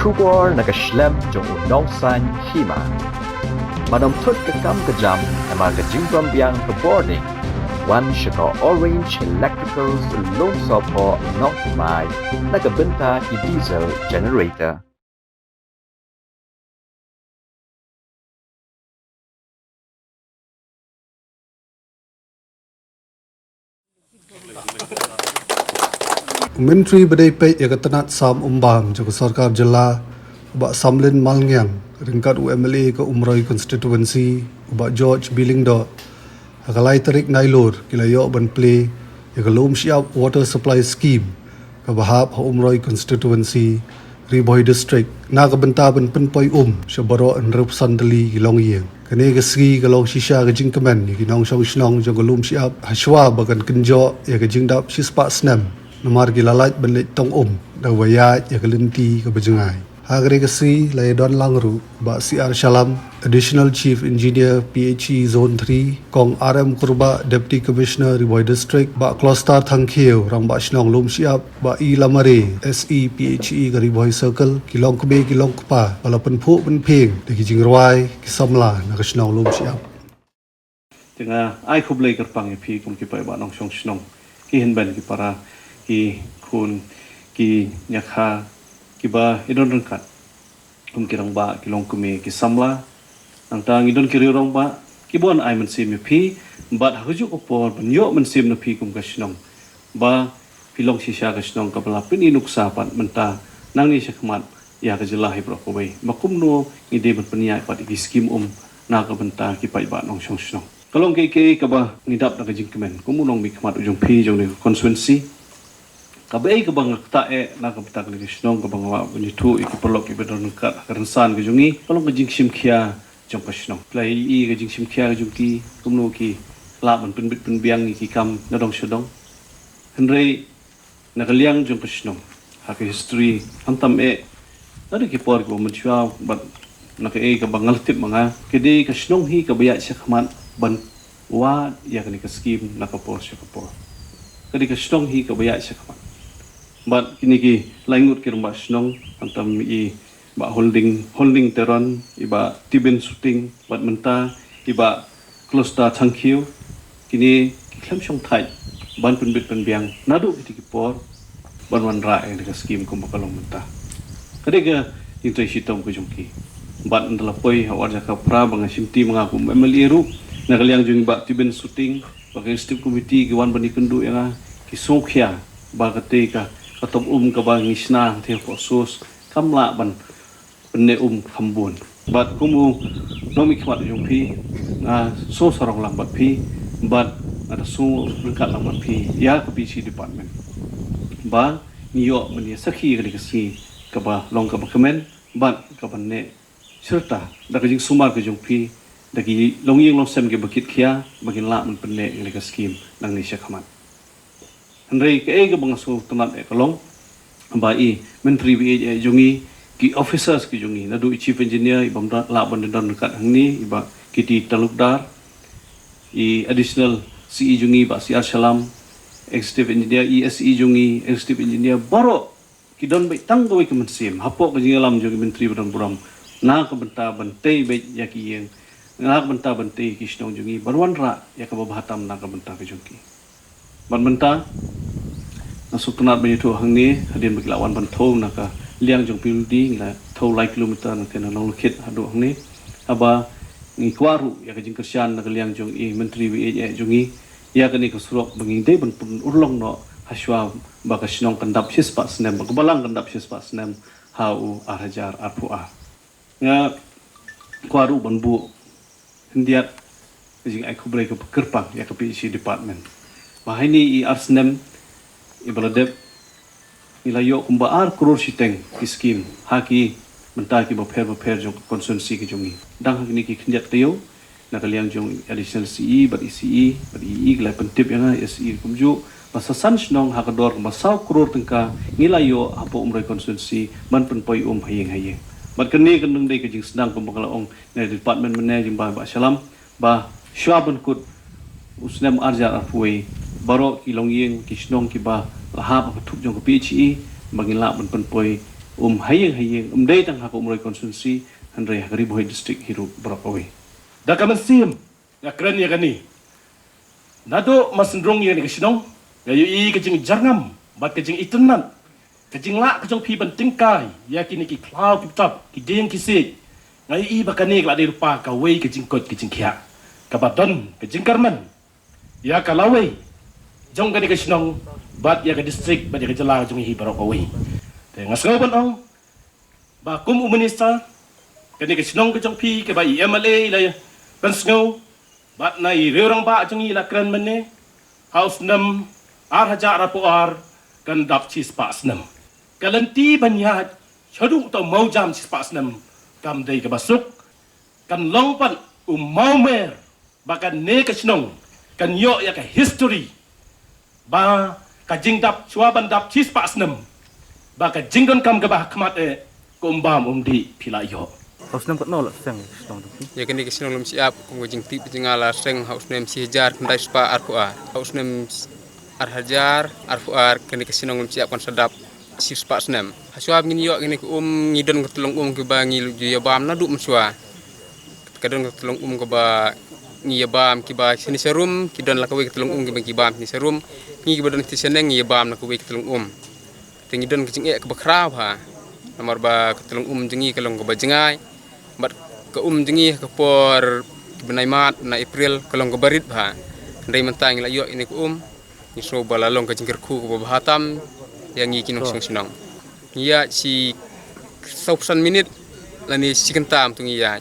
Trubor nakaslem jong unong san hima. Manamtut ke kam ke jam emar ke jingdom biang ke boarding. Wan shaka orange electrical long sopo nok mai nakabenta ki diesel generator. Menteri Berdaya Yakatanat Sam Umbang juga Sarkar Jela ubak Samlin Malngyang ringkat UMLA ke Umroi Constituency ubak George Billingdot akalai tarik nailur kila yok ban play yakalum siap water supply scheme ke bahap Umroi Constituency Riboy District na ke benta ban penpoi syabaro enrup sandali kilong yeng kene ke sri kalau shisha ke jingkemen kinong syong jagalum siap haswa bagan kenjo ya ke jingdap sispak snam nomor gilalat belit tong da wayat ya kelinti ke bejengai hagre ke si lay don langru ba CR Shalam additional chief engineer PHE zone 3 kong RM Kurba deputy commissioner Riboy district ba cluster thangkhieu rang ba snong lum siap ba I lamare SE PHE ke Riboy circle kilong kebe kilong kpa bala penphu penpeng de ki jingrwai ki samla na ke snong lum siap tengah ai khublei kerpang pi kum ki pai ba nong song snong ki hen ban ki para ki kun ki nyakha ki ba idon rangkat kum kirang ba ki long kume ki samla antang idon ki rong ba ki bon ai man sim pi bat hajuk opor ban yo man sim na pi kum ka snong ba pilong sisa ka snong ka bala pin inuksa pat menta nang ni sakmat ya ka jelahi bro ko bai makum no ide ban penia pat ki skim na ka benta ki pai ba nong song snong kalong ke ka ba ngidap na ka jingkemen kumunong mi khmat ujung pi jong ni constituency kabai ke bang ta na ka ptak ni snong ka bang wa ni tu ik perlok ki bedon ka karansan ke jungi kalong ke jing sim khia jong ka snong play I ke jing sim khia ke jungki kumno ki la man pin bit pin biang ni ki kam na dong shodong henrei na ka liang jong ka snong ha ke history antam na ki por ko machwa bat na ka ka bangal tip mga kede ka snong hi ka baya sa khman ban wa ya ka ni ka scheme na ka por sa ka por kede ka snong hi ka baya sa khman but kini ki langut ki rumah snong antam I ba holding teron iba tiben shooting bat menta iba klosta thangkhiu kini khlem song thai ban pun bit pen biang nadu ki por ban wan ra ka scheme ko makalong menta kadega intai sitom ko jongki bat ndala poi awar jaka pra bang simti mga ku MLA ru nagaliang jung ba tiben shooting bagai stip committee ki wan bani kendu yang ki sokhya ba ka atop ka ba ngisna the ko sus kamla ban penne khambun bat kumu nomi khmat jung phi so sarong lam bat phi bat ada so dekat lam bat phi ya ke PC department ba niyo meni sakhi ke si ka ba long ka ba kemen bat ka ban ne serta da ka jing sumar ke jung phi da ki long yeng long sem ke bakit khia bagin la man penne ke scheme nang ni shakhamat Henry ke bang so tanat kalong ba I menteri BA jungi ki officers ki jungi nadu chief engineer ibam la ban dan dekat hangni iba kiti talukdar I additional CE jungi ba CR Shalam executive engineer ESE jungi executive engineer baro ki don bai tang go ki mensim hapok ki alam jungi menteri badan buram na ka benta bante bai ya ki yeng na ka benta bante ki snong jungi barwan ra ya ka bahatam na ka benta ki jungi ban benta nasuknat banyitu hangni hadin beglawan ban thau naka liang jong pildi la thau lai kilometer na tena long khit hadu hangni aba ngi kwaru ya ka jing kersian naka liang jong I menteri BA jongi ya ka ni ka surok banging de ban pun urlong no haswa ba ka snong kandap sispa snem ba balang kandap sispa snem hau arhajar arpua nga kwaru ban bu hindiat jing ai kubre ka kerpang ya ka PC department bahini I arsnem ibaladep ilayo kumbaar krore siteng ki scheme haki menta ki bapher jong constituency ki jongi dang hakni ki khnjat teo nakaliang jong additional CE but ECE but EE glai pentip yang SE kumju basasan snong hakador masau krore tengka ngilayo apo umroi constituency man penpoi hayeng but kene kendeng dei ki jing sedang kumbangalaong na department managing ba Shalam ba syaban kut usnem arjar afway baro kilong yeng kisnong ki ba lahap thup jong PHE bangin la ban penpoi hayeng day tang hak umroy konstitusi hanrei hagari boy district hiru Brakawi. Da kaman sim ya keren ya gani. Nado masendrong ya ni kasinong. Ngayon kajing jarngam bat kajing itunan. Kajing la kajong pi banting kai ya kini ki klau kitap ki ding kisik. Ngayon bakani la di rupa kawai kajing kot kajing kia. Kabaton kajing karman. Ya kalawai. Jong gani kasinong bat ya ke district bat ya ke jala jong hi Brakawi. Ngasgaw ban ang bakum uminista kani kasinong kajong pi ke ba MLA la pansgaw bat na irang ba jong ilakran man ne house nam haja rapuar kan dap chis pas nam kalanti banyat chadu to mau jam chis pas nam kam dei ke basuk kan longpan umaumer bakan ne kasinong kan yo ya ka history ba kajing dap chuaban dap chis pas nam baka jinggon kam gabah kmat kumbam di pilayo. Haus nem nol seng stong. Ya kini kesinong lum siap kum jing tip jingala seng haus nem si hajar kendai spa arpuar. Haus nem hajar arpuar kini kesinong lum siap kon sedap si spa snem. Hasuab ngini yo kini ngidon ketulung ke bangi luju ya bam na du msua. Kadon ketulung ke ba ngi ya bam ki ba sini serum kidon la kawe ketulung ke bangi bam sini serum ngi ke badon ti seneng ngi ya bam na kawe ketulung Tingi don kecing ke bakrab ha. Nomor ba ketulung jengi kalong ke bajengai. Bat ke jengi ke por benai mat na April kalong ke barit ha. Ndai mentang la yo ini ke ni so balalong ke jingkir ku ke bahatam yang ngi kinong sinong. Iya si 9 minit la ni si kentam tu ngi ya.